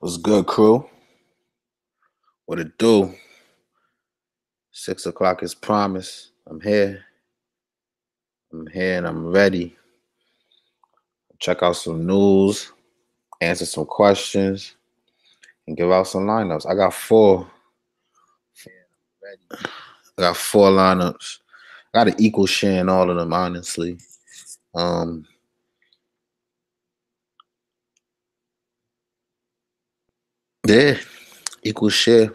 What's good, crew? What it do? 6 o'clock is promised. I'm here. I'm here and I'm ready. Check out some news, answer some questions, and give out some lineups. I got four. I got four lineups. I got an equal share in all of them, honestly. Yeah, equal share.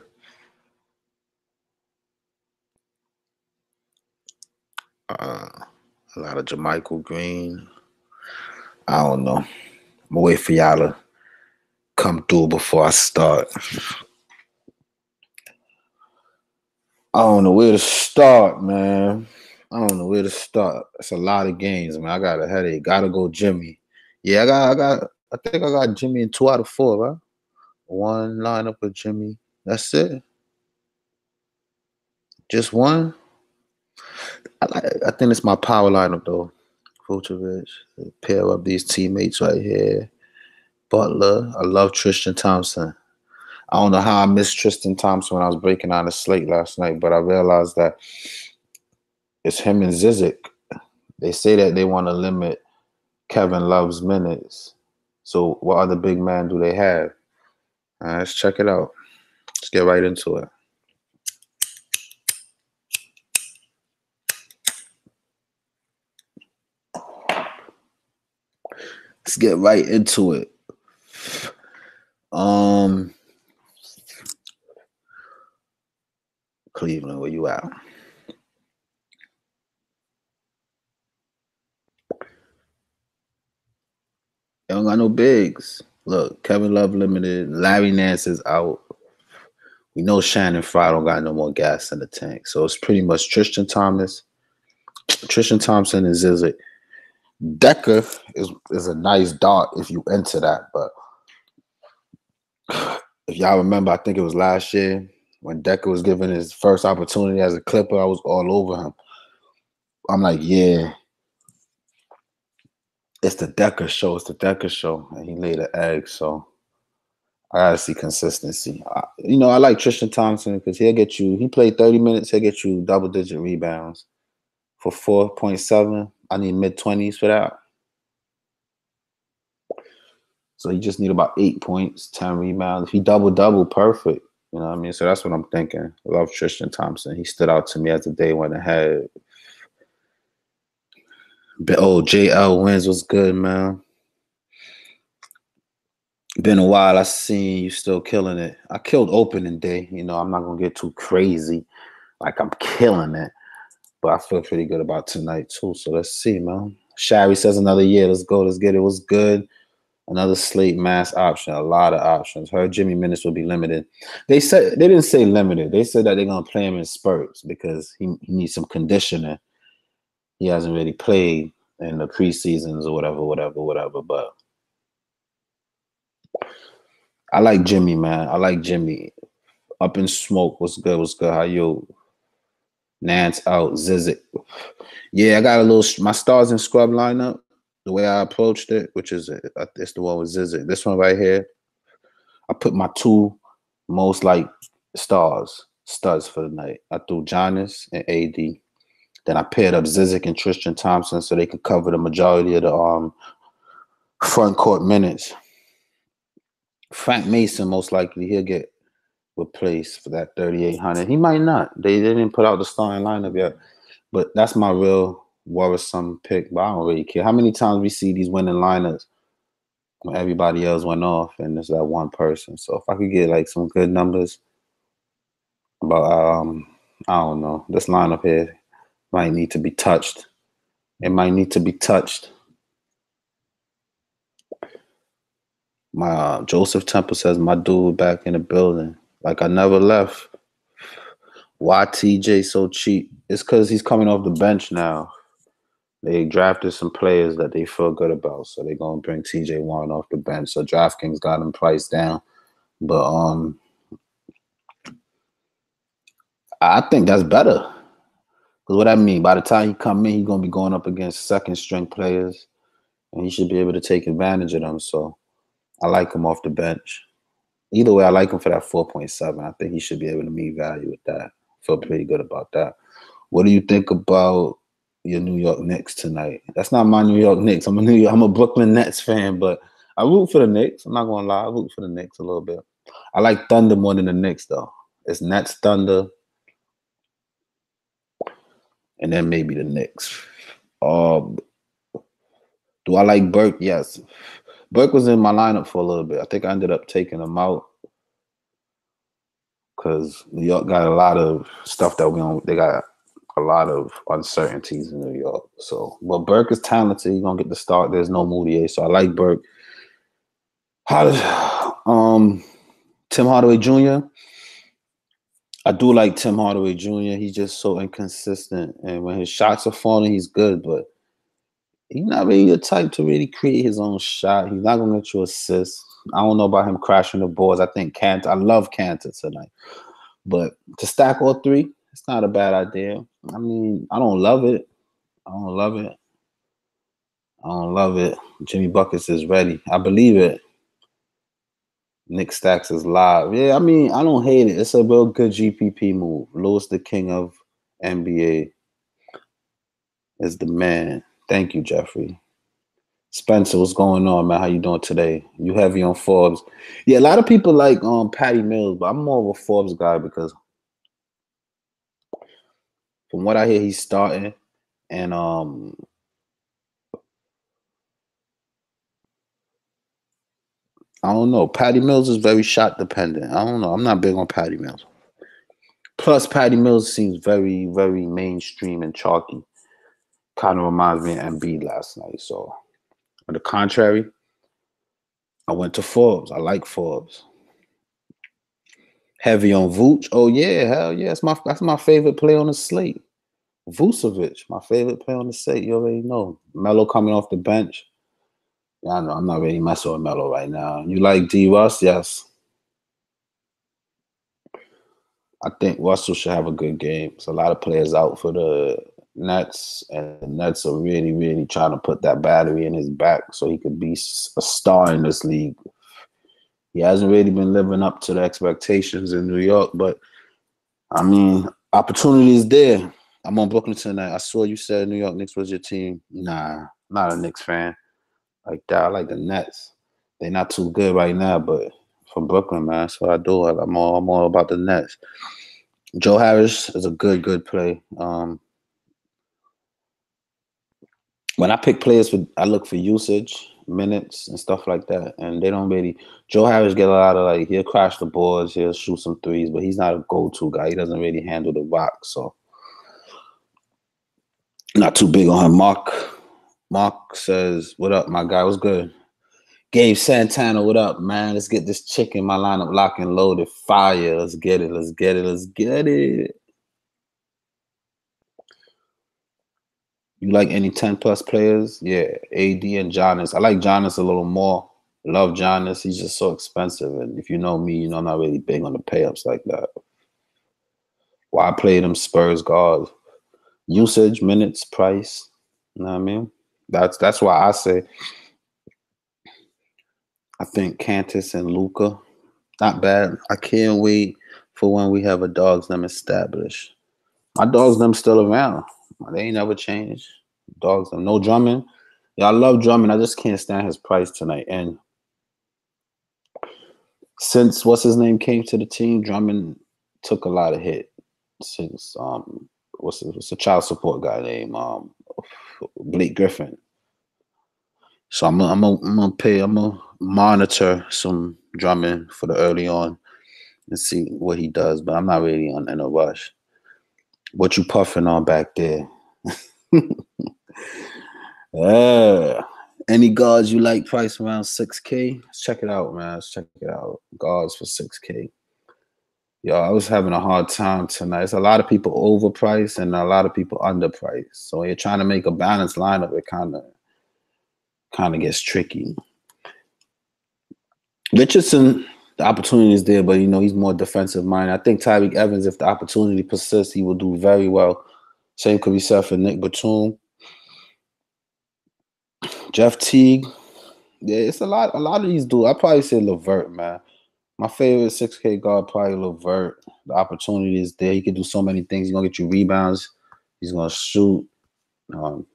A lot of Jermichael Green. I don't know. I'm gonna wait for y'all to come through before I start. I don't know where to start, man. I don't know where to start. It's a lot of games, man. I got a headache. Gotta go Jimmy. Yeah, I think I got Jimmy in 2 out of 4, right? One lineup with Jimmy. That's it. Just one. I think it's my power lineup though. Vucevic. Pair up these teammates right here. Butler. I love Tristan Thompson. I don't know how I missed Tristan Thompson when I was breaking down the slate last night, but I realized that it's him and Zizic. They say that they want to limit Kevin Love's minutes. So what other big man do they have? Let's check it out. Let's get right into it. Let's get right into it. Cleveland, where you at? They don't got no bigs. Look, Kevin Love limited. Larry Nance is out. We know Shannon Fry don't got no more gas in the tank. So it's pretty much Tristan Thompson and Zizic. Decker is a nice dart if you enter that, but if y'all remember, I think it was last year when Decker was given his first opportunity as a Clipper, I was all over him. I'm like, yeah, it's the Decker show. It's the Decker show. And he laid an egg, so I got to see consistency. I like Tristan Thompson because he played 30 minutes, he'll get you double-digit rebounds. For 4.7, I need mid-20s for that. So he just need about 8 points, 10 rebounds. If he double-double, perfect. You know what I mean? So that's what I'm thinking. I love Tristan Thompson. He stood out to me as the day went ahead. JL Wins was good, man. Been a while. I seen you still killing it. I killed opening day. I'm not going to get too crazy. Like I'm killing it. But I feel pretty good about tonight, too. So let's see, man. Shari says another year. Let's go. Let's get it. What's good? Another slate mass option. A lot of options. Her Jimmy minutes will be limited. They didn't say limited. They said that they're going to play him in spurts because he needs some conditioning. He hasn't really played in the preseasons or whatever. But I like Jimmy, man. I like Jimmy. Up in smoke. What's good? What's good? How you? Nance out. Zizic. Yeah, I got my stars and scrub lineup. The way I approached it, which is it's the one with Zizic. This one right here, I put my 2 most like studs for the night. I threw Giannis and AD. Then I paired up Zizic and Tristan Thompson so they could cover the majority of the front court minutes. Frank Mason, most likely, he'll get replaced for that 3,800. He might not. They didn't put out the starting lineup yet. But that's my real worrisome pick. But I don't really care. How many times we see these winning lineups when everybody else went off and there's that one person? So if I could get like some good numbers about I don't know. This lineup here might need to be touched. It might need to be touched. My Joseph Temple says my dude back in the building. Like I never left. Why TJ so cheap? It's because he's coming off the bench now. They drafted some players that they feel good about, so they're gonna bring TJ Warren off the bench. So Draftings got him priced down, but I think that's better. Because what I mean, by the time he come in, he's gonna be going up against second string players, and he should be able to take advantage of them. So I like him off the bench. Either way, I like him for that 4.7. I think he should be able to meet value with that. Feel pretty good about that. What do you think about your New York Knicks tonight? That's not my New York Knicks. I'm a Brooklyn Nets fan, but I root for the Knicks. I'm not gonna lie, I root for the Knicks a little bit. I like Thunder more than the Knicks though. It's Nets, Thunder, and then maybe the Knicks. Do I like Burke? Yes. Burke was in my lineup for a little bit. I think I ended up taking him out because New York got a lot of stuff that we don't. They got a lot of uncertainties in New York. So, but Burke is talented. He's gonna get the start. There's no Moutier, so I like Burke. Tim Hardaway Jr. I do like Tim Hardaway Jr. He's just so inconsistent, and when his shots are falling, he's good, but he's not really the type to really create his own shot. He's not gonna let you assist. I don't know about him crashing the boards. I think Cantor. I love Cantor tonight, but to stack all three, it's not a bad idea. I mean, I don't love it. I don't love it. I don't love it. Jimmy Buckets is ready. I believe it. Nick Stacks is live. Yeah, I mean, I don't hate it. It's a real good GPP move. Lewis, the king of NBA, is the man. Thank you, Jeffrey. Spencer, what's going on, man? How you doing today? You heavy on Forbes? Yeah, a lot of people like Patty Mills, but I'm more of a Forbes guy because from what I hear, he's starting, and I don't know. Patty Mills is very shot dependent. I don't know. I'm not big on Patty Mills. Plus, Patty Mills seems very, very mainstream and chalky. Kind of reminds me of Embiid last night. So, on the contrary, I went to Forbes. I like Forbes. Heavy on Vooch. Oh yeah, hell yeah. That's my favorite play on the slate. Vucevic, my favorite play on the slate. You already know. Melo coming off the bench. Yeah, I know. I'm not really messing with Melo right now. You like D. Russ? Yes. I think Russell should have a good game. There's a lot of players out for the Nets, and the Nets are really, really trying to put that battery in his back so he could be a star in this league. He hasn't really been living up to the expectations in New York, but I mean, opportunity is there. I'm on Brooklyn tonight. I saw you said New York Knicks was your team. Nah, not a Knicks fan like that. I like the Nets. They're not too good right now, but from Brooklyn, man, that's what I do. I'm all about the Nets. Joe Harris is a good play. When I pick players, I look for usage, minutes, and stuff like that, and they don't really. Joe Harris get a lot of like he'll crash the boards, he'll shoot some threes, but he's not a go-to guy. He doesn't really handle the rock, so not too big on him. Mark says, "What up, my guy? What's good?" Gabe Santana, what up, man? Let's get this chick in my lineup locked and loaded. Fire. Let's get it. Let's get it. Let's get it. You like any 10+ players? Yeah, AD and Giannis. I like Giannis a little more. Love Giannis. He's just so expensive. And if you know me, you know I'm not really big on the pay-ups like that. Why I play them Spurs guards? Usage, minutes, price. You know what I mean? That's why I say I think Cantus and Luka, not bad. I can't wait for when we have a dogs them established. My dogs them still around. They ain't never changed. Dogs them. No Drummond. Yeah, I love Drummond. I just can't stand his price tonight. And since what's his name came to the team, Drummond took a lot of hit. Since what's the child support guy named Blake Griffin. So I'm gonna monitor some Drummond for the early on and see what he does, but I'm not really in a rush. What you puffing on back there? Any guards you like price around 6K? Let's check it out, man. Let's check it out. Guards for 6K. Yo, I was having a hard time tonight. There's a lot of people overpriced and a lot of people underpriced. So when you're trying to make a balanced lineup, it kind of gets tricky. Richardson, the opportunity is there, but he's more defensive minded. I think Tyreek Evans, if the opportunity persists, he will do very well. Same could be said for Nick Batum. Jeff Teague. Yeah, it's a lot of these dudes. I'd probably say LeVert, man. My favorite 6K guard probably LeVert. The opportunity is there. He can do so many things. He's gonna get you rebounds. He's gonna shoot.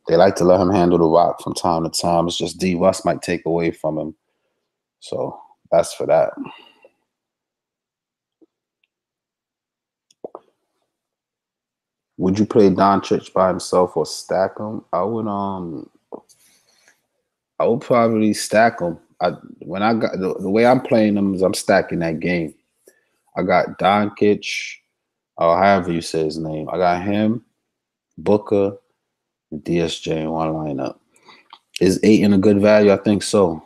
They like to let him handle the rock from time to time. It's just D. Russ might take away from him. So that's for that. Would you play Doncic by himself or stack him? I would probably stack him. When I got the way I'm playing them is I'm stacking that game. I got Doncic, or however you say his name. I got him, Booker, and DSJ in one lineup. Is Ayton a good value? I think so.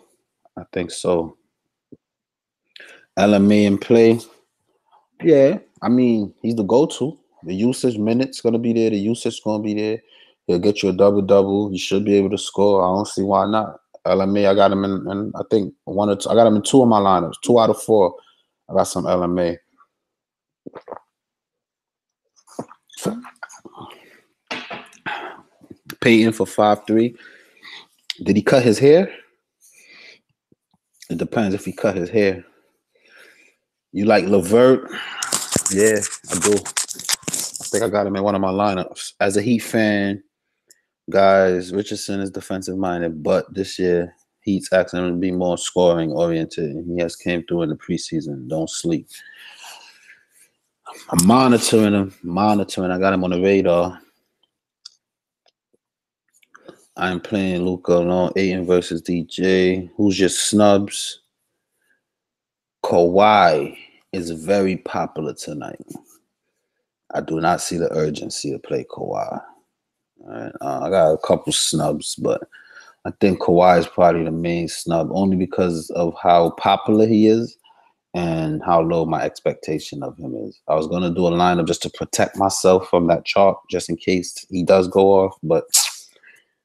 LMA in play. Yeah, I mean, he's the go-to. The usage minutes gonna be there. The usage gonna be there. He'll get you a double-double. He should be able to score. I don't see why not. LMA, I got him in I think one or two. I got him in 2 of my lineups. 2 out of 4. I got some LMA. Payton for 5'3". Did he cut his hair? It depends if he cut his hair. You like LeVert? Yeah, I do. I think I got him in one of my lineups. As a Heat fan, guys, Richardson is defensive minded, but this year Heat's asking him to be more scoring oriented. He has came through in the preseason. Don't sleep. I'm monitoring him. I got him on the radar. I'm playing Luka alone. Ayton versus DJ. Who's your snubs? Kawhi is very popular tonight. I do not see the urgency to play Kawhi. All right. I got a couple snubs, but I think Kawhi is probably the main snub, only because of how popular he is and how low my expectation of him is. I was going to do a lineup just to protect myself from that chalk, just in case he does go off, but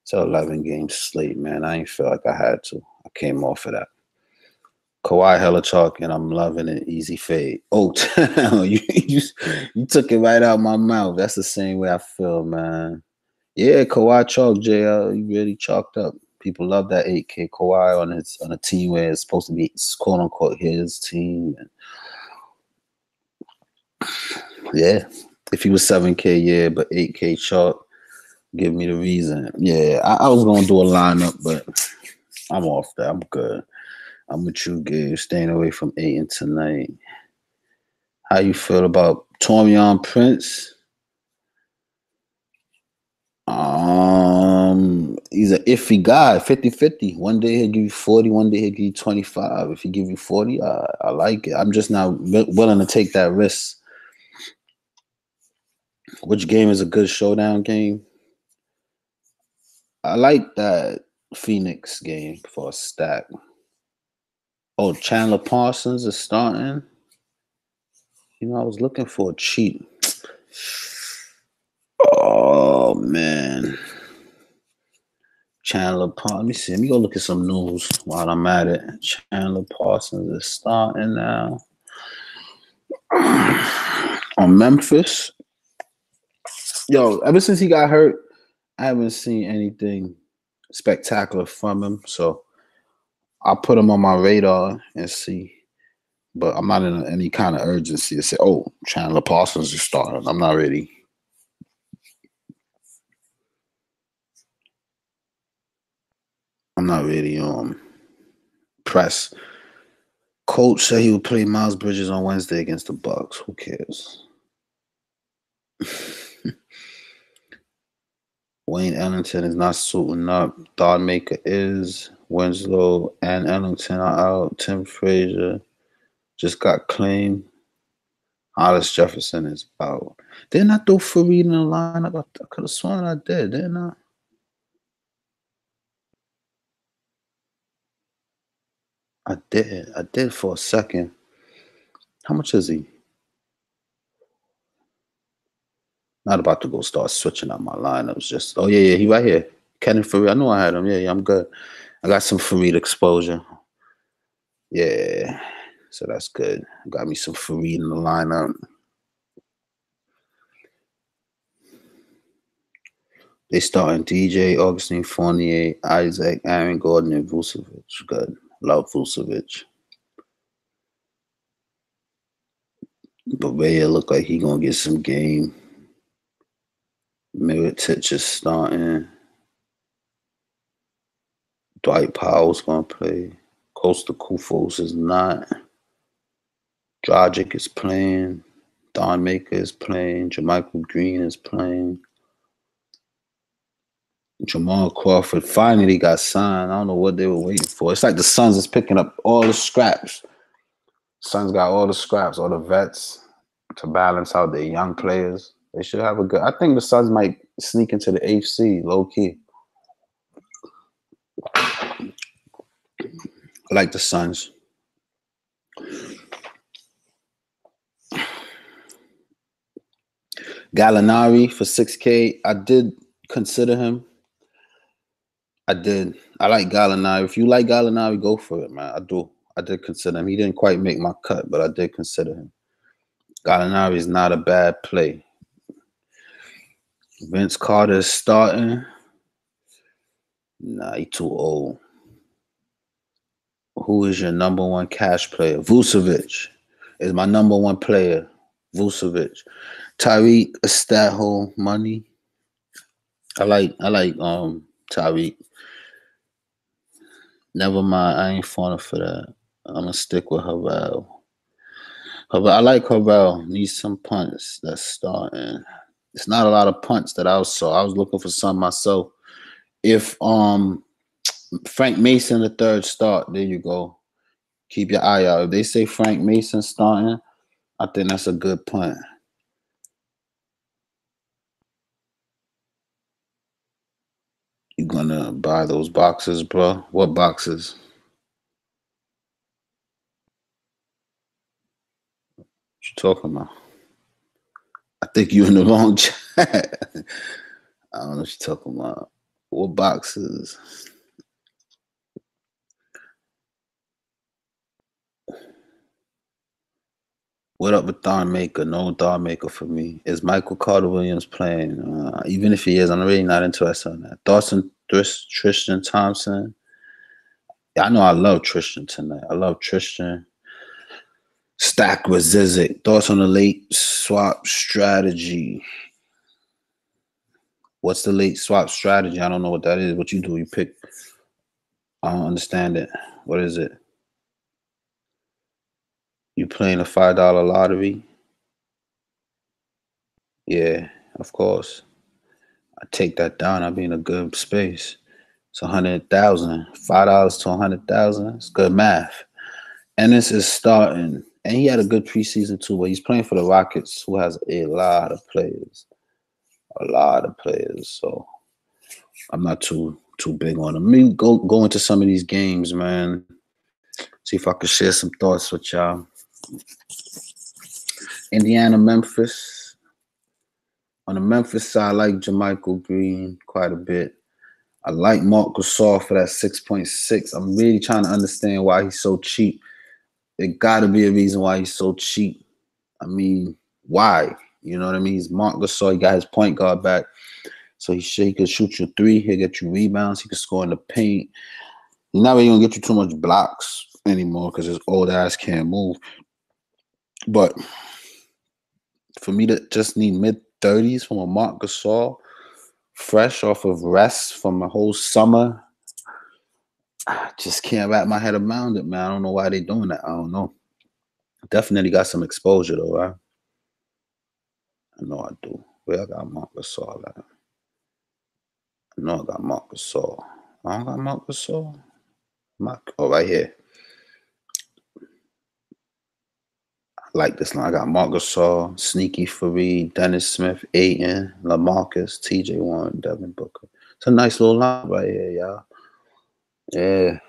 it's an 11-game slate, man. I ain't feel like I had to. I came off of that. Kawhi hella chalk, and I'm loving it. Easy fade. Oh, you took it right out my mouth. That's the same way I feel, man. Yeah, Kawhi chalk, JL. You really chalked up. People love that 8K Kawhi on a team where it's supposed to be quote unquote his team. And yeah, if he was 7K, yeah, but 8K chalk, give me the reason. Yeah, I was gonna do a lineup, but I'm off that. I'm good. I'm with you, Gabe. Staying away from Ayton tonight. How you feel about Taurean Prince? He's an iffy guy, 50-50. One day he'll give you 40, one day he'll give you 25. If he give you 40, I like it. I'm just not willing to take that risk. Which game is a good showdown game? I like that Phoenix game for a stack. Oh, Chandler Parsons is starting. You know, I was looking for a cheat. Oh, man. Chandler Parsons. Let me see. Let me go look at some news while I'm at it. Chandler Parsons is starting now. On Memphis. Yo, ever since he got hurt, I haven't seen anything spectacular from him. So I'll put him on my radar and see. But I'm not in any kind of urgency to say, oh, Chandler Parsons is starting. I'm not ready. I'm not really pressed. Coach said he would play Miles Bridges on Wednesday against the Bucks. Who cares? Wayne Ellington is not suiting up. Thonmaker is. Winslow and Ellington are out. Tim Frazier just got claimed. Hollis Jefferson is out. Didn't I throw Fareed in the lineup? I could have sworn I did, didn't I? I did. I did for a second. How much is he? Not about to go start switching up my lineups. Just yeah, he right here. Kenny Fareed. I know I had him. Yeah, I'm good. I got some Fareed exposure. Yeah, so that's good. Got me some Fareed in the lineup. They starting DJ, Augustine Fournier, Isaac, Aaron Gordon, and Vucevic. Good. Love Vucevic. But Barea look like he gonna get some game. Miritich is starting. Dwight Powell's gonna play. Costa Kufos is not. Dragic is playing. Don Maker is playing. Jermichael Green is playing. Jamal Crawford finally got signed. I don't know what they were waiting for. It's like the Suns is picking up all the scraps. Suns got all the scraps, all the vets to balance out their young players. They should have a good. I think the Suns might sneak into the AFC low key. I like the Suns. Gallinari for 6K. I did consider him. I did. I like Gallinari. If you like Gallinari, go for it, man. I do. I did consider him. He didn't quite make my cut, but I did consider him. Gallinari is not a bad play. Vince Carter is starting. Nah, he too old. Who is your number one cash player? Vucevic is my number one player. Vucevic. Tyreek, a stat hole, money. I like Tyreek. Never mind, I ain't falling for that. I'm gonna stick with Harrell. I like Harrell. Needs some punts that's starting. It's not a lot of punts that I saw. I was looking for some myself. If Frank Mason the third start, there you go. Keep your eye out. If they say Frank Mason starting, I think that's a good punt. You gonna buy those boxes, bro? What boxes? What you talking about? I think you in the wrong chat. I don't know what you're talking about. What boxes? What up with Thon Maker? No Thon Maker for me. Is Michael Carter Williams playing? Even if he is, I'm really not interested in that. Thoughts on Tristan Thompson? Yeah, I know I love Tristan tonight. I love Tristan. Stack with Zizic. Thoughts on the late swap strategy? What's the late swap strategy? I don't know what that is. What you do? You pick. I don't understand it. What is it? You playing a $5 lottery? Yeah, of course. I take that down. I'll be in a good space. It's 100,000. $5 to 100,000. It's good math. Ennis is starting, and he had a good preseason too. But he's playing for the Rockets, who has a lot of players. So I'm not too big on him. Let me go into some of these games, man. See if I could share some thoughts with y'all. Indiana, Memphis. On the Memphis side, I like Jermichael Green quite a bit. I like Marc Gasol for that 6.6. I'm really trying to understand why he's so cheap. There got to be a reason why he's so cheap. I mean, why? You know what I mean? He's Marc Gasol. He got his point guard back. So he could shoot you three. He'll get you rebounds. He could score in the paint. He's not really going to get you too much blocks anymore because his old ass can't move. But for me to just need mid-30s from a Marc Gasol, fresh off of rest from a whole summer, I just can't wrap my head around it, man. I don't know why they're doing that. I don't know. Definitely got some exposure, though, right? I know I do. Where I got Marc Gasol at? I know I got Marc Gasol. I don't got Marc Gasol. Oh, right here. I like this line. I got Marc Gasol, Sneaky Fareed, Dennis Smith, Ayton, LaMarcus, TJ Warren, Devin Booker. It's a nice little line right here, y'all. Yeah.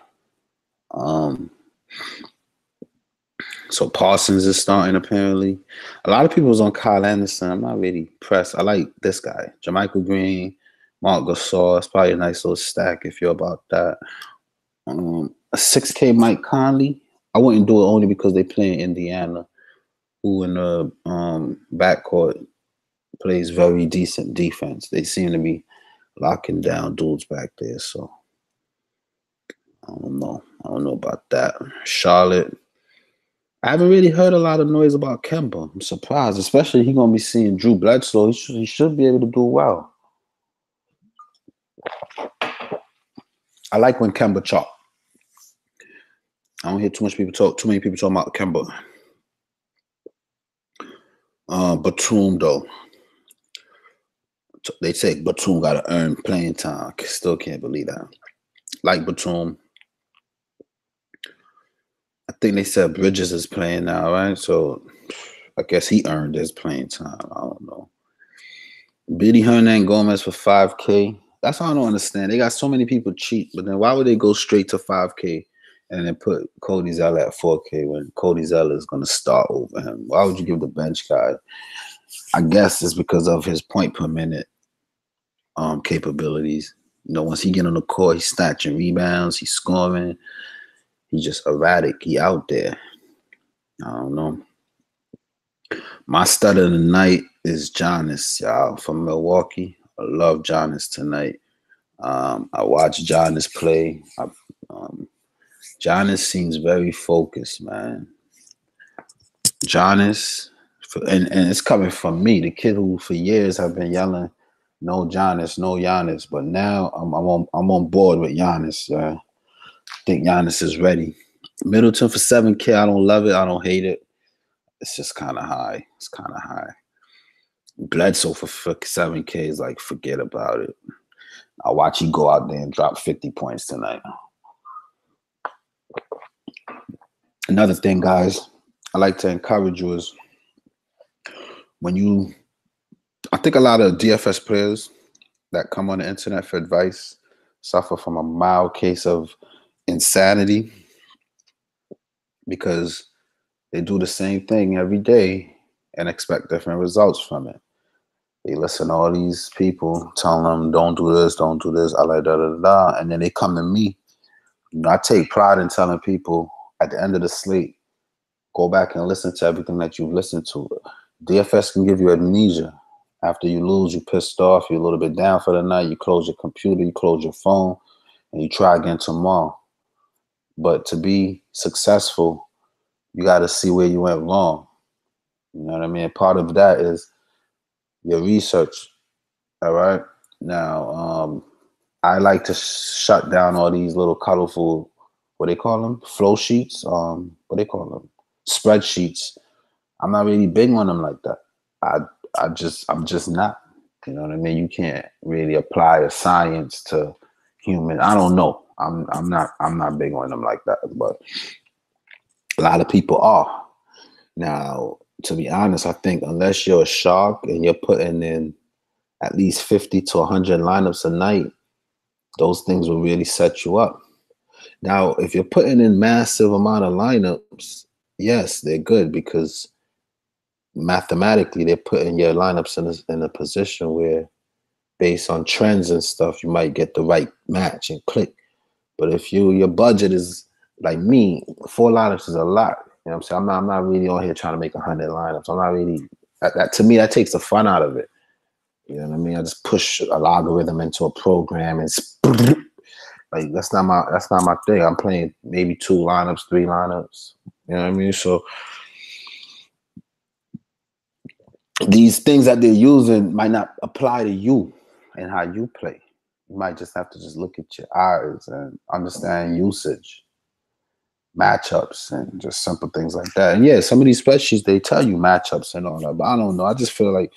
So Parsons is starting apparently. A lot of people was on Kyle Anderson. I'm not really pressed. I like this guy, Jermichael Green, Marc Gasol. It's probably a nice little stack if you're about that. A 6K Mike Conley. I wouldn't do it only because they play in Indiana, who in the backcourt plays very decent defense. They seem to be locking down dudes back there. So I don't know. I don't know about that. Charlotte. I haven't really heard a lot of noise about Kemba. I'm surprised, especially he gonna be seeing Drew Bledsoe. He should be able to do well. I like when Kemba talk. I don't hear too many people talking about Kemba. Batum though. They say Batum got to earn playing time. Still can't believe that. Like Batum. I think they said Bridges is playing now, right? So I guess he earned his playing time. I don't know. Biddy Hernan Gomez for 5K. That's what I don't understand. They got so many people cheap, but then why would they go straight to 5K and then put Cody Zeller at 4K when Cody Zeller is going to start over him? Why would you give the bench guy? I guess it's because of his point per minute capabilities. You know, once he get on the court, he's snatching rebounds, he's scoring. He's just erratic. He out there. I don't know. My stud of the night is Giannis, y'all, from Milwaukee. I love Giannis tonight. I watched Giannis play. Giannis seems very focused, man. Giannis, and it's coming from me, the kid who for years have been yelling, "No Giannis, no Giannis." But now I'm on board with Giannis. I think Giannis is ready. Middleton for 7K. I don't love it. I don't hate it. It's just kind of high. It's kind of high. Bledsoe for 7K is like, forget about it. I'll watch you go out there and drop 50 points tonight. Another thing, guys, I like to encourage you is I think a lot of DFS players that come on the internet for advice suffer from a mild case of insanity because they do the same thing every day and expect different results from it. They listen to all these people telling them, don't do this, I like da. And then they come to me. You know, I take pride in telling people at the end of the slate, go back and listen to everything that you've listened to. DFS can give you amnesia. After you lose, you're pissed off, you're a little bit down for the night, you close your computer, you close your phone, and you try again tomorrow. But to be successful, you got to see where you went wrong. You know what I mean? Part of that is your research. All right. Now, I like to shut down all these little colorful, what they call them? Flow sheets. What they call them? Spreadsheets. I'm not really big on them like that. I'm just not. You know what I mean? You can't really apply a science to human. I don't know. I'm not big on them like that, but a lot of people are. Now, to be honest, I think unless you're a shark and you're putting in at least 50 to 100 lineups a night, those things will really set you up. Now, if you're putting in massive amount of lineups, yes, they're good because mathematically they're putting your lineups in a position where based on trends and stuff, you might get the right match and click. But if your budget is like me, 4 lineups is a lot. You know what I'm saying? I'm not really on here trying to make 100 lineups. I'm not really that to me, that takes the fun out of it. You know what I mean? I just push a algorithm into a program and like that's not my thing. I'm playing maybe 2 lineups, 3 lineups. You know what I mean? So these things that they're using might not apply to you and how you play. You might just have to just look at your eyes and understand usage, matchups, and just simple things like that. And yeah, some of these spreadsheets, they tell you matchups and all that, but I don't know. I just feel like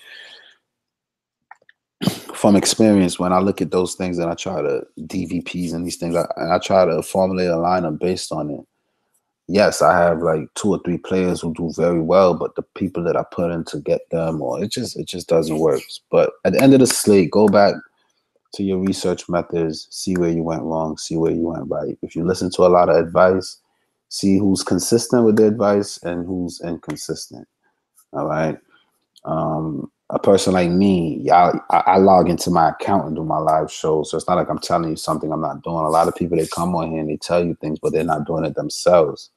from experience, when I look at those things and I try to DVPs and these things, I try to formulate a lineup based on it. Yes, I have like 2 or 3 players who do very well, but the people that I put in to get them, or it just doesn't work. But at the end of the slate, go back to your research methods, see where you went wrong, see where you went right. If you listen to a lot of advice, see who's consistent with the advice and who's inconsistent. All right. A person like me, I log into my account and do my live shows. So it's not like I'm telling you something I'm not doing. A lot of people, they come on here and they tell you things, but they're not doing it themselves.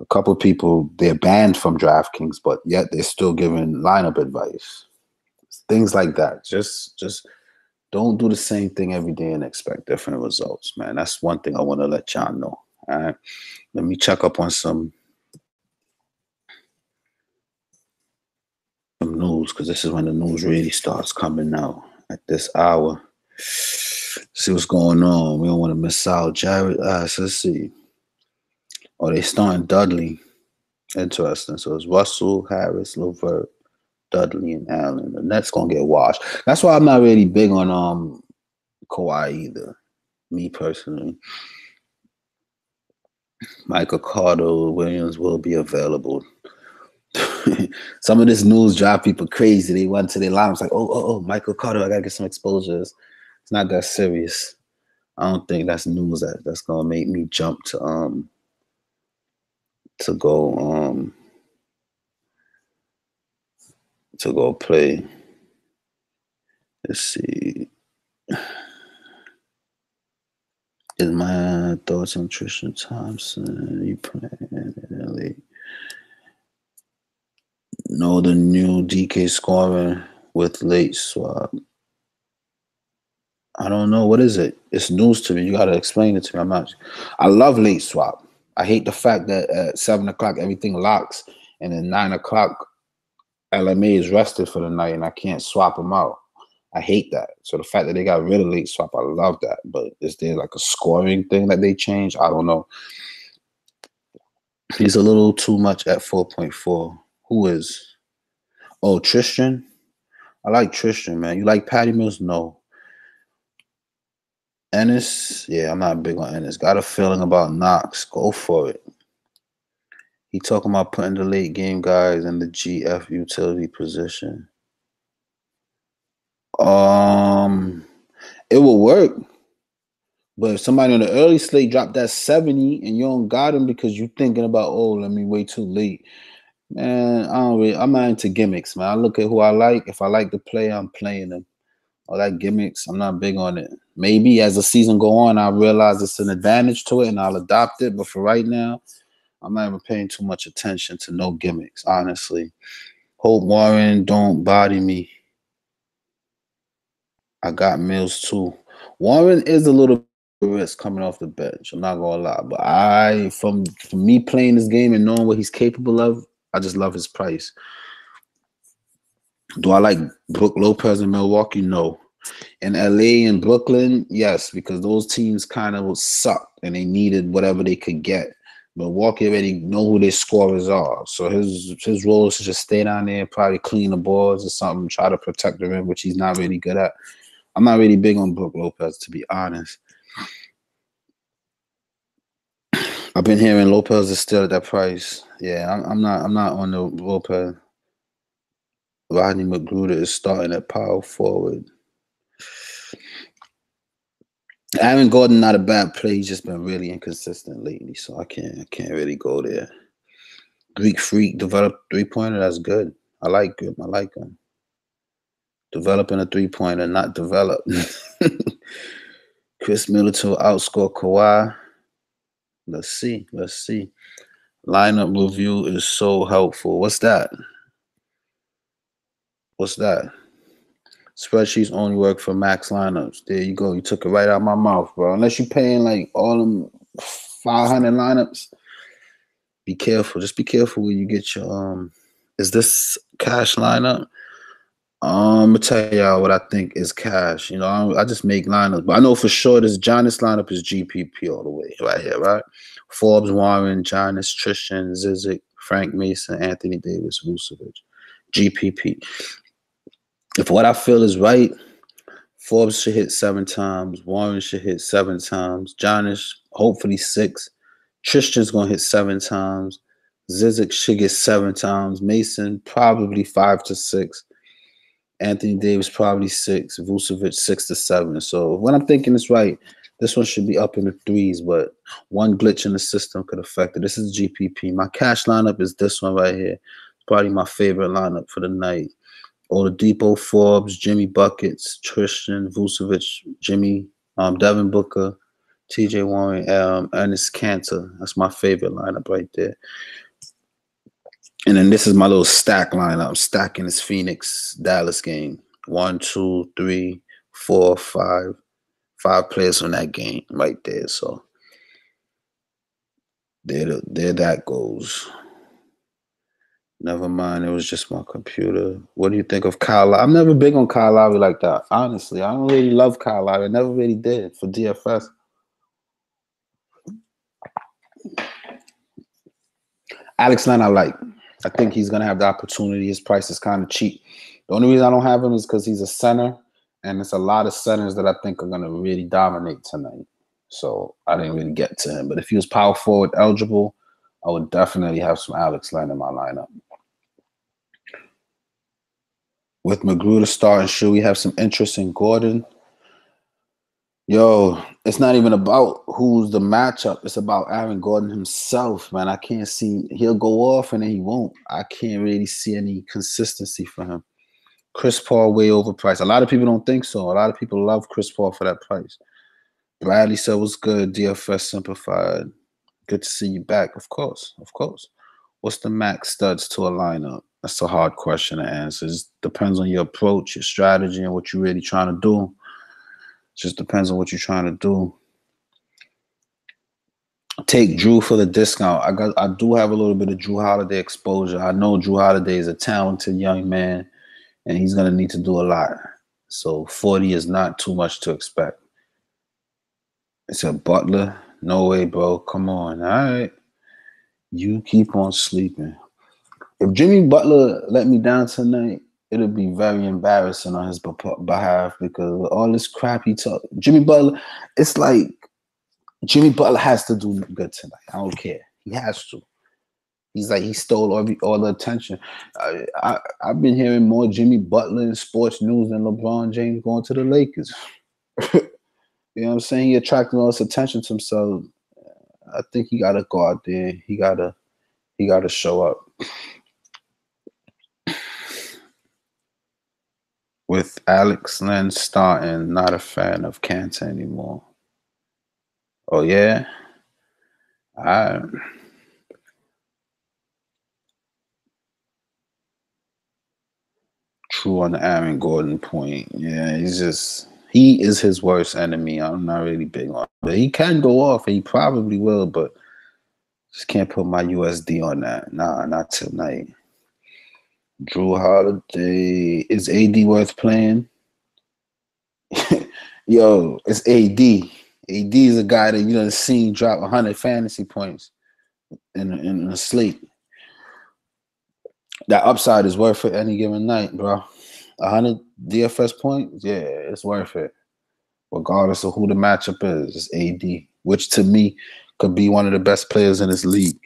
A couple of people, they're banned from DraftKings, but yet they're still giving lineup advice. Things like that. Just don't do the same thing every day and expect different results, man. That's one thing I want to let y'all know. All right. Let me check up on some some news, because this is when the news really starts coming out at this hour. See what's going on. We don't want to miss out. Jared, let's see. Oh, they starting Dudley. Interesting. So it's Russell, Harris, Levert, Dudley, and Allen. The Nets gonna get washed. That's why I'm not really big on Kawhi either. Me personally. Michael Carter Williams will be available. Some of this news drive people crazy. They went to their lineups like, oh, Michael Carter, I gotta get some exposures. It's not that serious. I don't think that's news that's gonna make me jump to go play. Let's see. Is my thoughts on Tristan Thompson? You playing in LA? No, the new DK scoring with late swap. I don't know. What is it? It's news to me. You gotta explain it to me. I love late swap. I hate the fact that at 7 o'clock everything locks, and then 9 o'clock LMA is rested for the night, and I can't swap them out. I hate that. So the fact that they got rid of late swap, I love that. But is there like a scoring thing that they changed? I don't know. He's a little too much at 4.4. Who is? Oh, Tristan. I like Tristan, man. You like Patty Mills? No. Ennis? Yeah, I'm not big on Ennis. Got a feeling about Knox. Go for it. He talking about putting the late game guys in the GF utility position. It will work. But if somebody on the early slate dropped that 70 and you don't got him because you thinking about, oh, let me wait too late. Man, I'm not into gimmicks, man. I look at who I like. If I like the play, I'm playing them. All that gimmicks, I'm not big on it. Maybe as the season go on, I'll realize it's an advantage to it and I'll adopt it. But for right now, I'm not even paying too much attention to no gimmicks, honestly. Hope Warren don't body me. I got Mills too. Warren is a little risk coming off the bench. I'm not gonna lie, but from me playing this game and knowing what he's capable of, I just love his price. Do I like Brook Lopez in Milwaukee? No. In LA and Brooklyn, yes, because those teams kind of sucked and they needed whatever they could get. Milwaukee already know who their scorers are, so his role is to just stay down there, probably clean the boards or something, try to protect the rim, which he's not really good at. I'm not really big on Brook Lopez, to be honest. I've been hearing Lopez is still at that price. Yeah, I'm not on the Lopez. Rodney McGruder is starting at power forward. Aaron Gordon, not a bad play. He's just been really inconsistent lately, so I can't really go there. Greek Freak developed 3-pointer. That's good. I like him. Developing a 3-pointer, not develop. Chris Middleton outscore Kawhi. Let's see. Lineup review is so helpful. What's that? Spreadsheets only work for max lineups. There you go. You took it right out of my mouth, bro. Unless you're paying like all them 500 lineups, be careful. Just be careful when you get your is this cash lineup? I'm gonna tell y'all what I think is cash. You know, I just make lineups, but I know for sure this Giannis lineup is GPP all the way right here, right? Forbes, Warren, Giannis, Tristan, Zizic, Frank Mason, Anthony Davis, Vucevic, GPP. If what I feel is right, Forbes should hit 7 times. Warren should hit 7 times. Giannis, hopefully 6. Tristan's going to hit 7 times. Zizic should get 7 times. Mason, probably 5 to 6. Anthony Davis, probably 6. Vucevic, 6 to 7. So when I'm thinking it's right, this one should be up in the 3s, but one glitch in the system could affect it. This is GPP. My cash lineup is this one right here. Probably my favorite lineup for the night. Oladipo, Forbes, Jimmy Buckets, Tristan, Vucevic, Jimmy, Devin Booker, TJ Warren, Ernest Cantor. That's my favorite lineup right there. And then this is my little stack lineup. I'm stacking this Phoenix Dallas game. 1, 2, 3, 4, 5. 5 players from that game right there. So there that goes. Never mind. It was just my computer. What do you think of Kyle Lowry? I'm never big on Kyle Lowry like that. Honestly, I don't really love Kyle Lowry. I never really did for DFS. Alex Len, I like. I think he's going to have the opportunity. His price is kind of cheap. The only reason I don't have him is because he's a center, and it's a lot of centers that I think are going to really dominate tonight. So I didn't really get to him. But if he was power forward eligible, I would definitely have some Alex Len in my lineup. With Magruder starting, should we have some interest in Gordon? Yo, it's not even about who's the matchup. It's about Aaron Gordon himself, man. I can't see. He'll go off and then he won't. I can't really see any consistency for him. Chris Paul way overpriced. A lot of people don't think so. A lot of people love Chris Paul for that price. Bradley said, what's good? DFS Simplified. Good to see you back. Of course. Of course. What's the max studs to a lineup? That's a hard question to answer. It depends on your approach, your strategy, and what you're really trying to do. It just depends on what you're trying to do. Take Drew for the discount. I do have a little bit of Drew Holiday exposure. I know Drew Holiday is a talented young man, and he's going to need to do a lot. So 40 is not too much to expect. It's a Butler. No way, bro. Come on. All right. You keep on sleeping. If Jimmy Butler let me down tonight, it'll be very embarrassing on his behalf because all this crap he talk. Jimmy Butler, it's like Jimmy Butler has to do good tonight. I don't care. He has to. He's like he stole all the attention. I've been hearing more Jimmy Butler in sports news than LeBron James going to the Lakers. You know what I'm saying? He attracted all this attention to himself. I think he gotta go out there. He gotta show up. With Alex Len starting, not a fan of Kanter anymore. Oh yeah? True on the Aaron Gordon point. Yeah, he is his worst enemy. I'm not really big on it. But he can go off, and he probably will, but just can't put my USD on that. Nah, not tonight. Drew Holiday. Is AD worth playing? Yo, it's AD. AD is a guy that you done seen drop 100 fantasy points in a slate. That upside is worth it any given night, bro. 100 DFS points, yeah, it's worth it. Regardless of who the matchup is, it's AD, which to me could be one of the best players in this league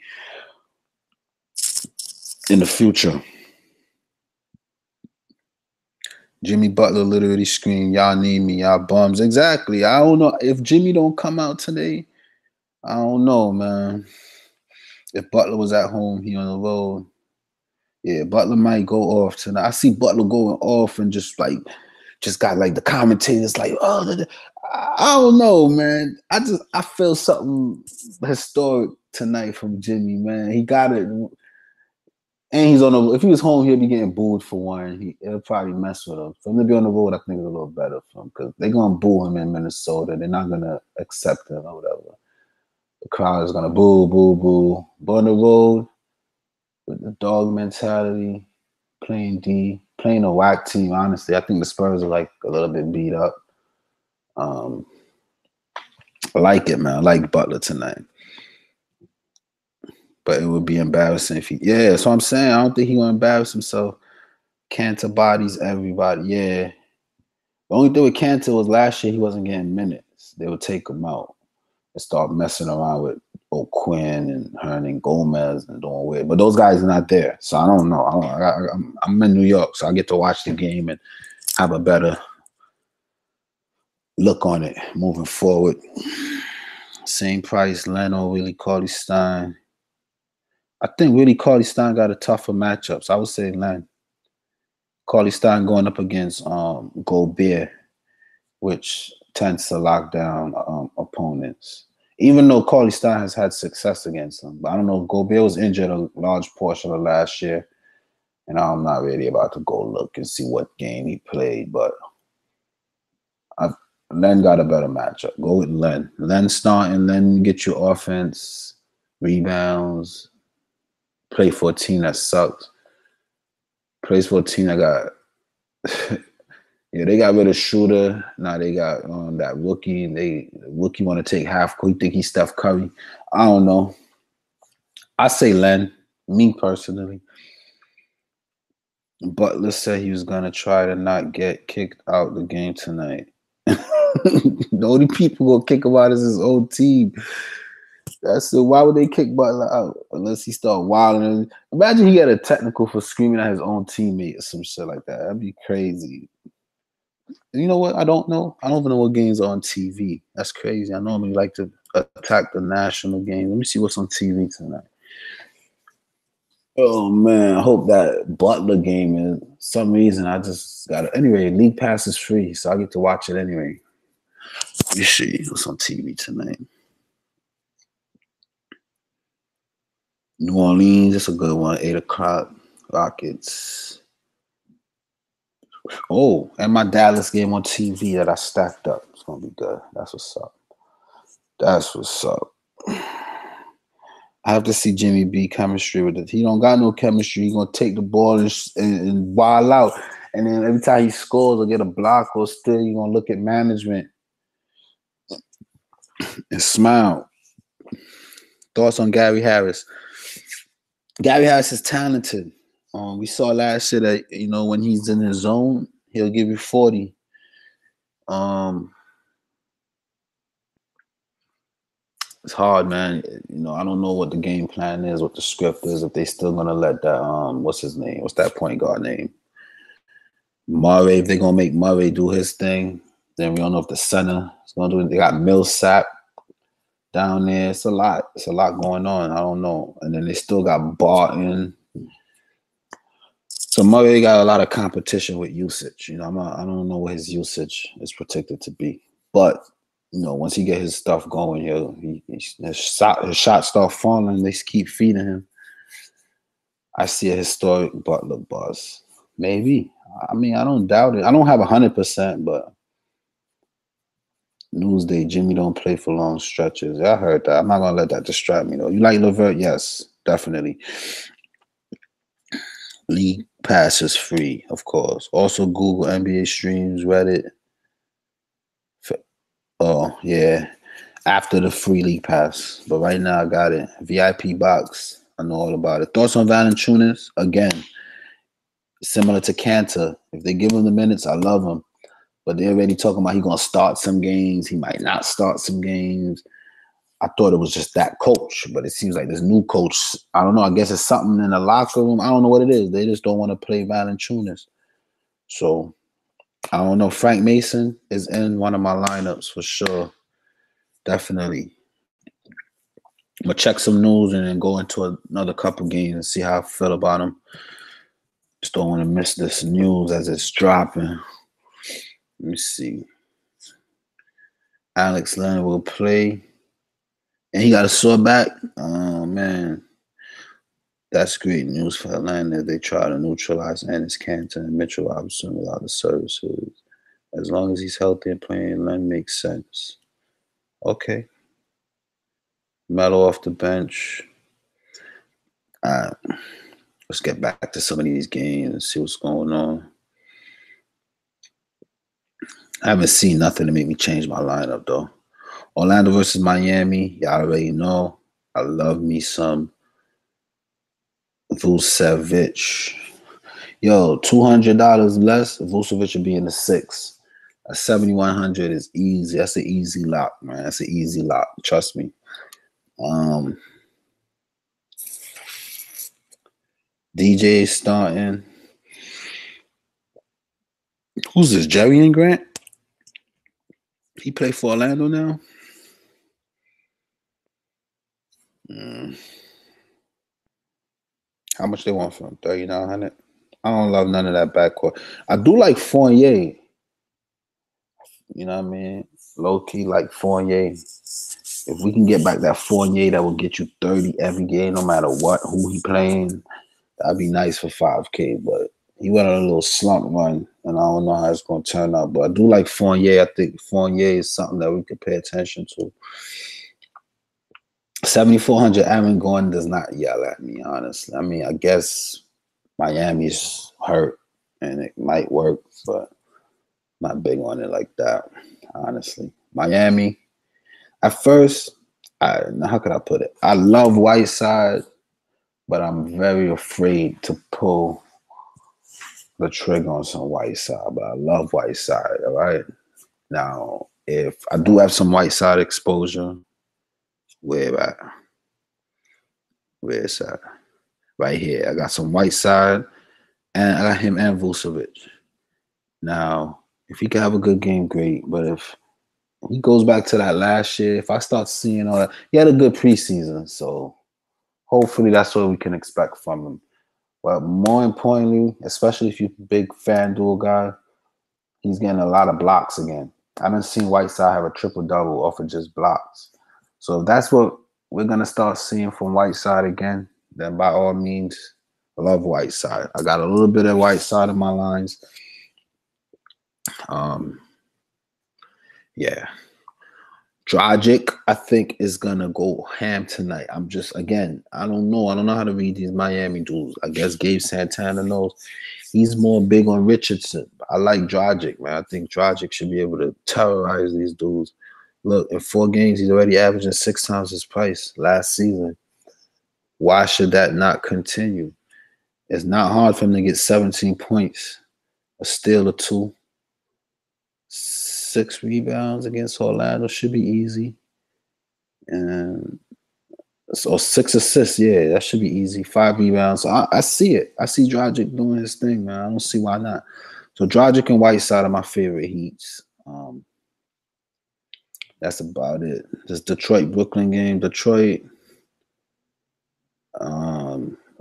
in the future. Jimmy Butler literally screamed, y'all need me, y'all bums. Exactly. I don't know. If Jimmy don't come out today, I don't know, man. If Butler was at home, he on the road. Yeah, Butler might go off tonight. I see Butler going off and just got like the commentators like, oh, I don't know, man. I feel something historic tonight from Jimmy, man. He got it. And he's on the. If he was home, he'll be getting booed for one. It'll probably mess with him. For him to be on the road, I think it's a little better for him because they're gonna boo him in Minnesota. They're not gonna accept him or whatever. The crowd is gonna boo, boo, boo. But on the road, with the dog mentality, playing D, playing a whack team. Honestly, I think the Spurs are like a little bit beat up. I like it, man. I like Butler tonight. But it would be embarrassing if he, yeah, so I'm saying I don't think he gonna embarrass himself. Kanter bodies everybody, yeah. The only thing with Kanter was last year he wasn't getting minutes. They would take him out and start messing around with O'Quinn and Hernan Gomez and doing weird. But those guys are not there, so I don't know. I'm in New York, so I get to watch the game and have a better look on it moving forward. Same price, Leno, Willie Cauley-Stein. I think Willie Cauley-Stein got a tougher matchup. So I would say Len. Cauley-Stein going up against Gobert, which tends to lock down opponents. Even though Cauley-Stein has had success against them. But I don't know, Gobert was injured a large portion of last year. And I'm not really about to go look and see what game he played. But Len got a better matchup. Go with Len. Len starting, Len get your offense, rebounds, play for a team that sucks. Plays for a team that got yeah, they got rid of Shooter. Now they got that rookie. The rookie want to take half. He think he's Steph Curry. I don't know. I say Len. Me personally. Butler said he was gonna try to not get kicked out the game tonight. The only people gonna kick him out is his own team. That's so. Why would they kick Butler out unless he start wilding? Imagine he had a technical for screaming at his own teammate or some shit like that. That'd be crazy. You know what? I don't know. I don't even know what games are on TV. That's crazy. I normally like to attack the national game. Let me see what's on TV tonight. Oh man, I hope that Butler game is some reason I just got it. Anyway, League Pass is free, so I get to watch it anyway. Let me see what's on TV tonight. New Orleans, that's a good one. 8 o'clock. Rockets. Oh, and my Dallas game on TV that I stacked up. It's gonna be good. That's what's up. That's what's up. I have to see Jimmy B chemistry with it. He don't got no chemistry. He gonna take the ball and wild out. And then every time he scores or get a block or still, you gonna look at management and smile. Thoughts on Gary Harris? Gary Harris is talented. We saw last year that when he's in his zone, he'll give you 40. It's hard, man. I don't know what the game plan is, what the script is. If they still gonna let that what's his name? What's that point guard name? Murray. If they're gonna make Murray do his thing, then we don't know if the center is gonna do it. They got Millsap down there. It's a lot. It's a lot going on. I don't know. And then they still got Barton. So Murray got a lot of competition with usage. I don't know what his usage is predicted to be, but once he get his stuff going, his shots start falling. They keep feeding him. I see a historic Butler buzz. Maybe. I mean, I don't doubt it. I don't have 100%, but Newsday, Jimmy don't play for long stretches. I heard that. I'm not gonna let that distract me though. You like LeVert? Yes, definitely. League Pass is free, of course. Also, Google NBA streams, Reddit. Oh, yeah. After the free League Pass. But right now, I got it. VIP box. I know all about it. Thoughts on Valanciunas? Again, similar to Cantor. If they give him the minutes, I love him. But they're already talking about he's going to start some games. He might not start some games. I thought it was just that coach, but it seems like this new coach, I don't know, I guess it's something in the locker room. I don't know what it is. They just don't want to play Valanciunas. So, I don't know. Frank Mason is in one of my lineups for sure. Definitely. I'm going to check some news and then go into another couple games and see how I feel about them. Just don't want to miss this news as it's dropping. Let me see. Alex Leonard will play. And he got a sore back. Oh, man. That's great news for Atlanta. They try to neutralize Ennis Cantor and Mitchell Robinson without the services. As long as he's healthy and playing, Len makes sense. Okay. Melo off the bench. All right. Let's get back to some of these games and see what's going on. I haven't seen nothing to make me change my lineup, though. Orlando versus Miami. Y'all already know. I love me some Vucevic. Yo, $200 less, Vucevic would be in the 6. A 7,100 is easy. That's an easy lock, man. That's an easy lock. Trust me. DJ starting. Who's this? Jerry and Grant? He play for Orlando now? How much they want from him? 3,900? I don't love none of that backcourt. I do like Fournier. You know what I mean? Low-key like Fournier. If we can get back that Fournier that will get you 30 every game, no matter what, who he playing, that'd be nice for 5K. But he went on a little slump run, and I don't know how it's going to turn out. But I do like Fournier. I think Fournier is something that we could pay attention to. 7,400, Aaron Gordon does not yell at me, honestly. I mean, I guess Miami's hurt, and it might work, but not big on it like that, honestly. Miami, at first, how could I put it? I love Whiteside, but I'm very afraid to pull the trigger on some Whiteside. But I love Whiteside, all right? Now, if I do have some Whiteside exposure, where at? Where is that? Right here. I got some Whiteside, and I got him and Vucevic. Now, if he can have a good game, great. But if he goes back to that last year, if I start seeing all that, he had a good preseason, so hopefully that's what we can expect from him. But more importantly, especially if you're a big FanDuel guy, he's getting a lot of blocks again. I haven't seen Whiteside have a triple-double off of just blocks. So if that's what we're going to start seeing from Whiteside again, then by all means, I love Whiteside. I got a little bit of Whiteside in my lines. Yeah. Dragic, I think, is going to go ham tonight. I'm just, again, I don't know. I don't know how to read these Miami dudes. I guess Gabe Santana knows. He's more big on Richardson. I like Dragic, man. I think Dragic should be able to terrorize these dudes. Look, in 4 games, he's already averaging 6 times his price last season. Why should that not continue? It's not hard for him to get 17 points, a steal or 2, 6 rebounds against Orlando should be easy. And so 6 assists, yeah, that should be easy. 5 rebounds. So I see it. I see Dragic doing his thing, man. I don't see why not. So Dragic and Whiteside are my favorite heats. That's about it. This Detroit-Brooklyn game. Detroit.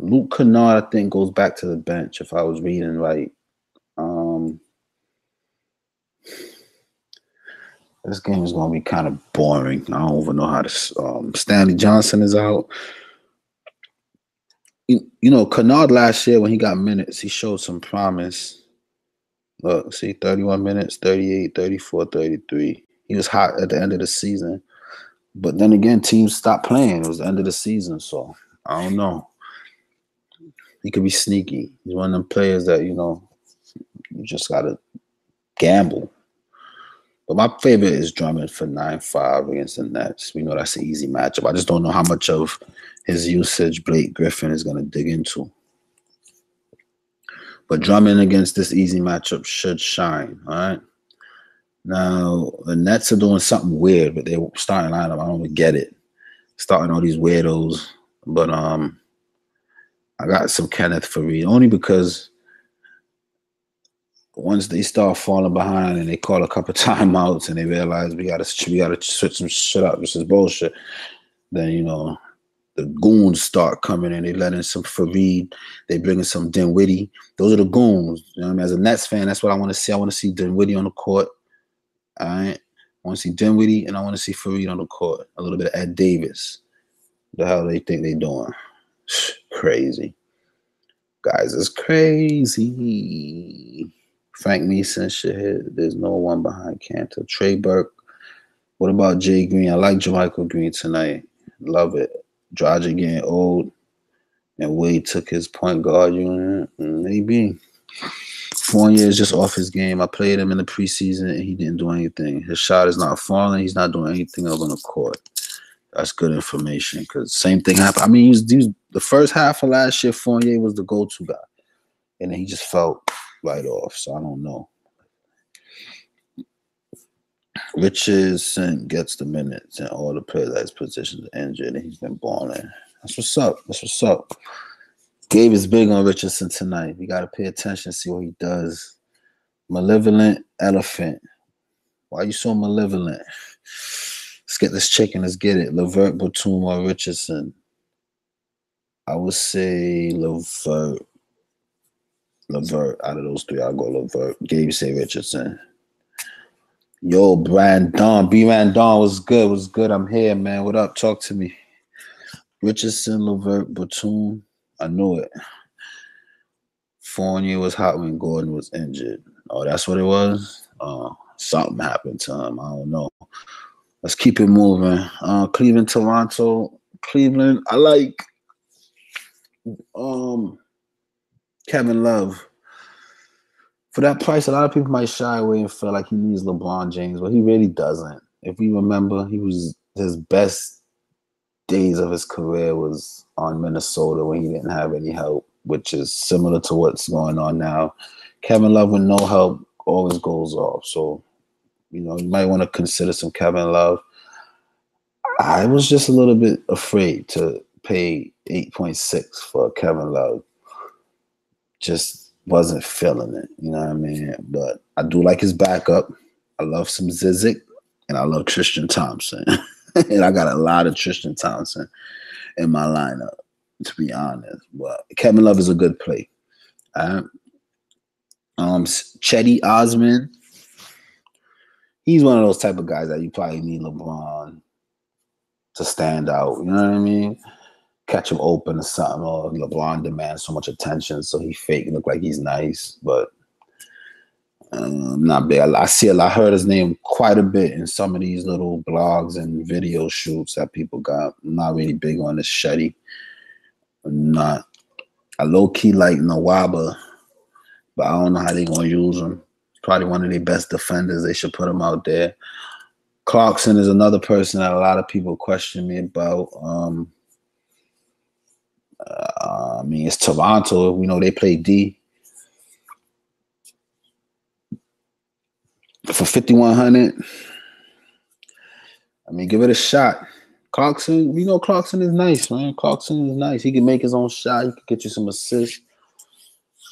Luke Kennard, I think, goes back to the bench if I was reading right. This game is going to be kind of boring. I don't even know how to... Stanley Johnson is out. You know, Kennard last year when he got minutes, he showed some promise. Look, see, 31 minutes, 38, 34, 33. He was hot at the end of the season. But then again, teams stopped playing. It was the end of the season, so I don't know. He could be sneaky. He's one of them players that, you know, you just got to gamble. But my favorite is Drummond for 9-5 against the Nets. We know that's an easy matchup. I just don't know how much of his usage Blake Griffin is going to dig into. But Drummond against this easy matchup should shine, all right? Now, the Nets are doing something weird, but they're starting lineup. I don't even get it. Starting all these weirdos. But I got some Kenneth Faried, only because once they start falling behind and they call a couple timeouts and they realize we gotta switch some shit up, this is bullshit, then, you know, the goons start coming and they let in some Fareed, they bring in some Dinwiddie. Those are the goons. You know what I mean? As a Nets fan, that's what I want to see. I want to see Dinwiddie on the court. All right. I want to see Dinwiddie and I want to see Fareed on the court. A little bit of Ed Davis. The hell they think they doing? Crazy. Guys, it's crazy. Frank Mason shit hit. There's no one behind Cantor. Trey Burke. What about Jay Green? I like JaMychal Green tonight. Love it. Dragic getting old. And Wade took his point guard unit. Maybe. Fournier is just off his game. I played him in the preseason and he didn't do anything. His shot is not falling. He's not doing anything else on the court. That's good information because same thing happened. I mean, he was the first half of last year, Fournier was the go-to guy. And then he just felt right off. So I don't know. Richardson gets the minutes and all the players at his positions are injured and he's been balling. That's what's up. That's what's up. Gabe is big on Richardson tonight. We got to pay attention, see what he does. Malevolent Elephant. Why are you so malevolent? Let's get this chicken. Let's get it. LeVert, Batum, or Richardson. I would say LeVert. LeVert. Out of those three, I'll go LeVert. Gabe say Richardson. Yo, Brandon. B-Randon was good. Was good. I'm here, man. What up? Talk to me. Richardson, LeVert, Batum. I knew it. Fournier was hot when Gordon was injured. Oh, that's what it was? Something happened to him. I don't know. Let's keep it moving. Cleveland, Toronto. Cleveland, I like Kevin Love. For that price, a lot of people might shy away and feel like he needs LeBron James, but he really doesn't. If we remember, his best days of his career was on Minnesota when he didn't have any help, which is similar to what's going on now. Kevin Love with no help always goes off. So, you might want to consider some Kevin Love. I was just a little bit afraid to pay 8.6 for Kevin Love. Just wasn't feeling it, you know what I mean? But I do like his backup. I love some Zizic, and I love Tristan Thompson. And I got a lot of Tristan Thompson in my lineup, to be honest. But Kevin Love is a good play. Chetty Osman, he's one of those type of guys that you probably need LeBron to stand out. You know what I mean? Catch him open or something, or LeBron demands so much attention, so he fake look like he's nice, but not big. I heard his name quite a bit in some of these little blogs and video shoots that people got. I'm not really big on this Shetty. I low-key like Nawaba, but I don't know how they're going to use him. Probably one of their best defenders. They should put him out there. Clarkson is another person that a lot of people question me about. It's Toronto. We know they play D. For 5,100, give it a shot. Clarkson, we know Clarkson is nice, man. Clarkson is nice. He can make his own shot. He can get you some assists.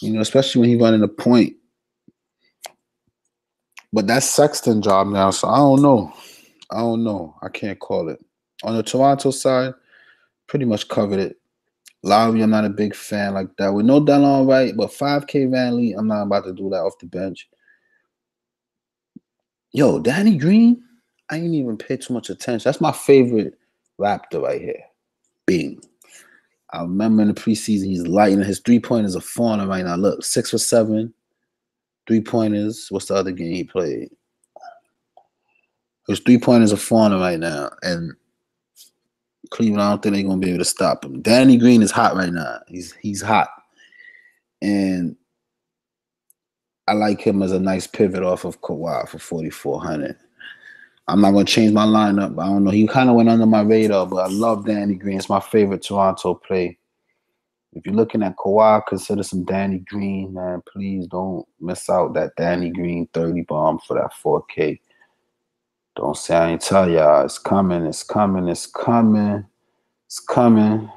Especially when he's running the point. But that's Sexton job now, so I don't know. I can't call it. On the Toronto side, pretty much covered it. Lowry, I'm not a big fan like that. With no Delon Wright, but 5K VanVleet, I'm not about to do that off the bench. Yo, Danny Green, I ain't even pay too much attention. That's my favorite Raptor right here. Bing. I remember in the preseason, he's lighting. His three-pointers are falling right now. Look, 6 for 7. Three-pointers. What's the other game he played? His three-pointers are falling right now. And Cleveland, I don't think they're going to be able to stop him. Danny Green is hot right now. He's hot. And I like him as a nice pivot off of Kawhi for 4,400. I'm not going to change my lineup, but I don't know. He kind of went under my radar, but I love Danny Green. It's my favorite Toronto play. If you're looking at Kawhi, consider some Danny Green, man. Please don't miss out that Danny Green 30 bomb for that 4K. Don't say I ain't tell y'all. It's coming. It's coming. It's coming. It's coming.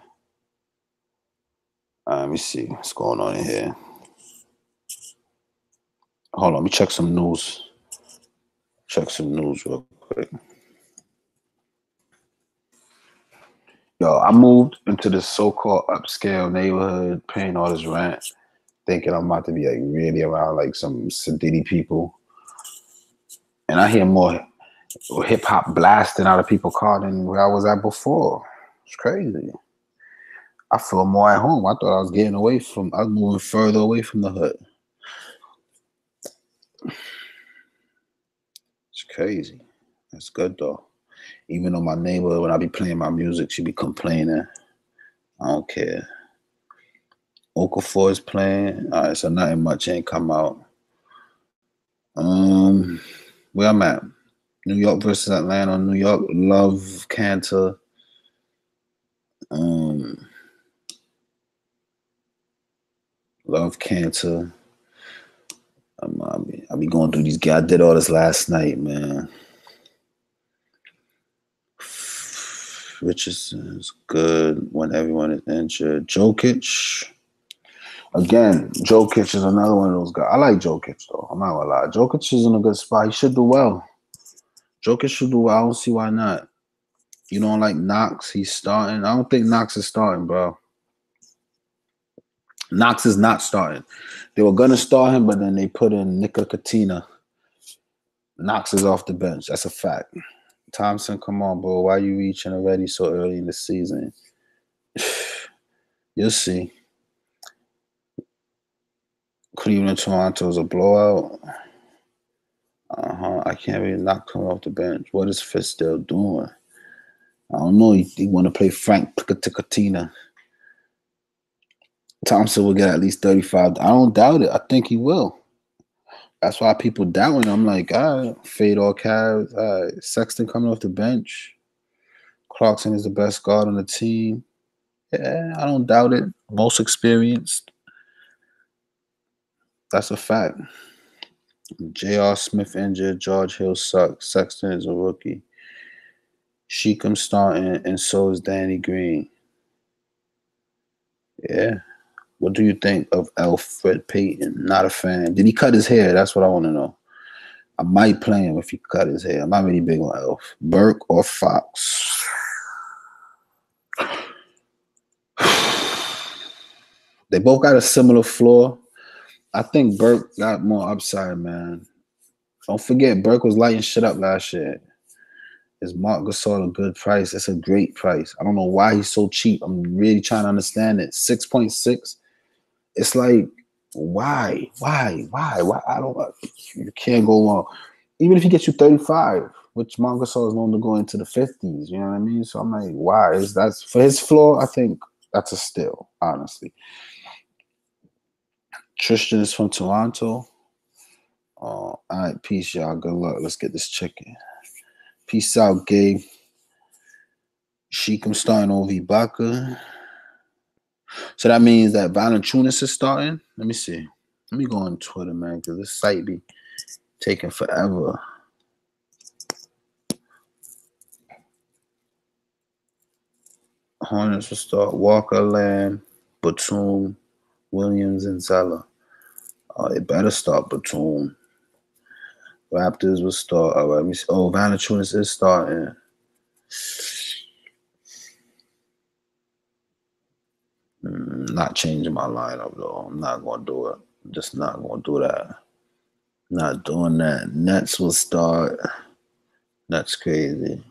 Let me see what's going on in here. Hold on. Let me check some news. Check some news real quick. Yo, I moved into this so-called upscale neighborhood, paying all this rent, thinking I'm about to be like really around like some Sadiddy people. And I hear more hip-hop blasting out of people's car than where I was at before. It's crazy. I feel more at home. I thought I was moving further away from the hood. It's crazy. That's good though. Even though my neighbor, when I be playing my music, she be complaining. I don't care. Okafor is playing. All right, so nothing much ain't come out. Where I'm at? New York versus Atlanta. New York, Love, Cantor. Love, Cantor. I be going through these guys. I did all this last night, man. Richardson's good when everyone is injured. Jokic. Again, Jokic is another one of those guys. I like Jokic, though. I'm not gonna lie. Jokic is in a good spot. He should do well. Jokic should do well. I don't see why not. You don't like Knox? He's starting. I don't think Knox is starting, bro. Knox is not starting. They were going to start him, but then they put in Nika Katina. Knox is off the bench. That's a fact. Thompson, come on, bro. Why are you reaching already so early in the season? You'll see. Cleveland, Toronto's a blowout. I can't really knock him off the bench. What is Fitz still doing? I don't know. He want to play Frank Katina. Thompson will get at least 35. I don't doubt it. I think he will. That's why people doubting. I'm like, all right, fade all Cavs. All right, Sexton coming off the bench. Clarkson is the best guard on the team. Yeah, I don't doubt it. Most experienced. That's a fact. J.R. Smith injured. George Hill sucks. Sexton is a rookie. Sheikam starting, and so is Danny Green. Yeah. What do you think of Alfred Payton? Not a fan. Did he cut his hair? That's what I want to know. I might play him if he cut his hair. I'm not really big on Elf. Burke or Fox? They both got a similar floor. I think Burke got more upside, man. Don't forget, Burke was lighting shit up last year. Is Marc Gasol a good price? It's a great price. I don't know why he's so cheap. I'm really trying to understand it. 6.6. It's like, why? I don't. You can't go wrong. Even if he gets you 35, which Marc Gasol is known to go into the 50s. You know what I mean? So I'm like, why? That's for his floor? I think that's a steal, honestly. Tristan is from Toronto. All right, peace, y'all. Good luck. Let's get this chicken. Peace out, Gabe. Sheikam starting over Ibaka. So that means that Valanciunas is starting? Let me see. Let me go on Twitter, man, because this site be taking forever. Hornets will start Walker, Lamb, Batum, Williams, and Zeller. They better start Batum. Raptors will start. All right, let me see. Oh, Valanciunas is starting. Not changing my lineup, though. I'm not going to do it. I'm just not going to do that. Not doing that. Nets will start. That's crazy.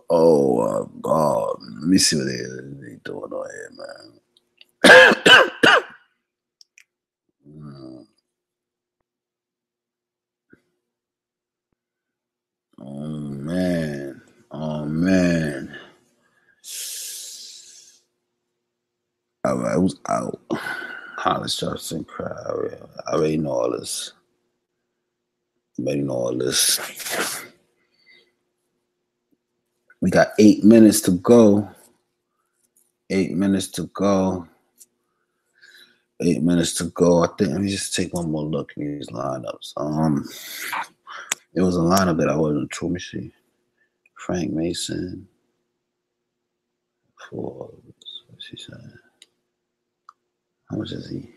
Oh, God. Let me see what they doing on here, man. Oh, man. All right, who's out? Hollis Jefferson, Crowder. I already know all this. We got 8 minutes to go. 8 minutes to go. I think let me just take one more look at these lineups. It was a lineup that I wasn't true. Let me see. Frank Mason. What's he saying? How much is he?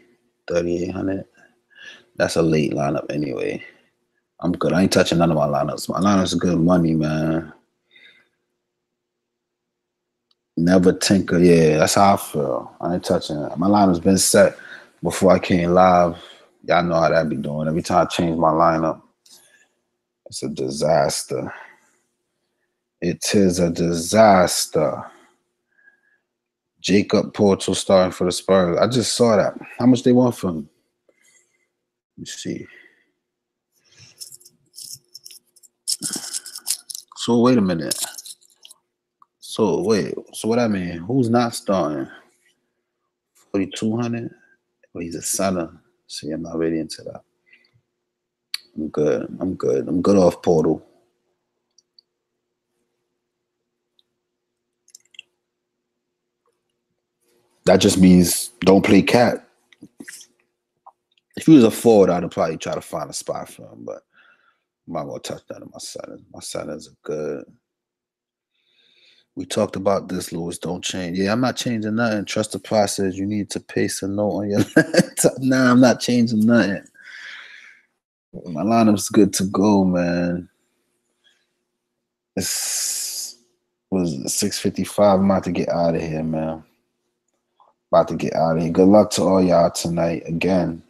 3,800. That's a late lineup anyway. I'm good. I ain't touching none of my lineups. My lineups are good money, man. Never tinker. Yeah, that's how I feel. I ain't touching it. My lineup's been set before I came live. Y'all know how that be doing. Every time I change my lineup, it's a disaster. It is a disaster. Jacob Portal starting for the Spurs. I just saw that. How much they want from him? Let me see. So wait a minute. So what I mean? Who's not starting? 4,200? Well, he's a center. See, I'm not really into that. I'm good off Portal. That just means don't play Cat. If he was a forward, I'd probably try to find a spot for him, but I'm not going to touch that in my centers. My centers are good. We talked about this, Lewis. Don't change. Yeah, I'm not changing nothing. Trust the process. You need to paste a note on your laptop. Nah, I'm not changing nothing. My lineup's good to go, man. It's was 6:55. I'm about to get out of here, man. Good luck to all y'all tonight. Again,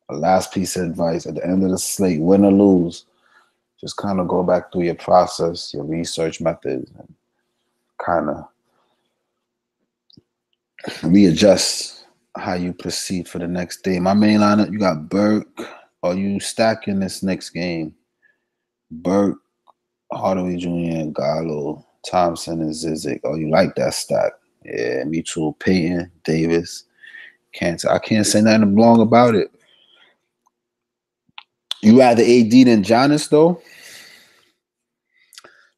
a last piece of advice at the end of the slate, win or lose, just kind of go back through your process, your research methods, and kind of readjust how you proceed for the next day. My main lineup, you got Burke. Are you stacking this next game? Burke, Hardaway Jr., and Gallo, Thompson, and Zizic. Oh, you like that stack? Yeah, me too. Peyton, Davis. I can't say nothing wrong about it. You rather AD than Giannis though?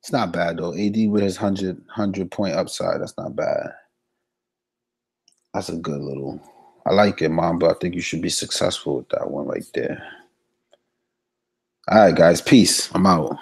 It's not bad though. AD with his 100 point upside. That's not bad. That's a good little. I like it, Mom, but I think you should be successful with that one right there. All right, guys. Peace. I'm out.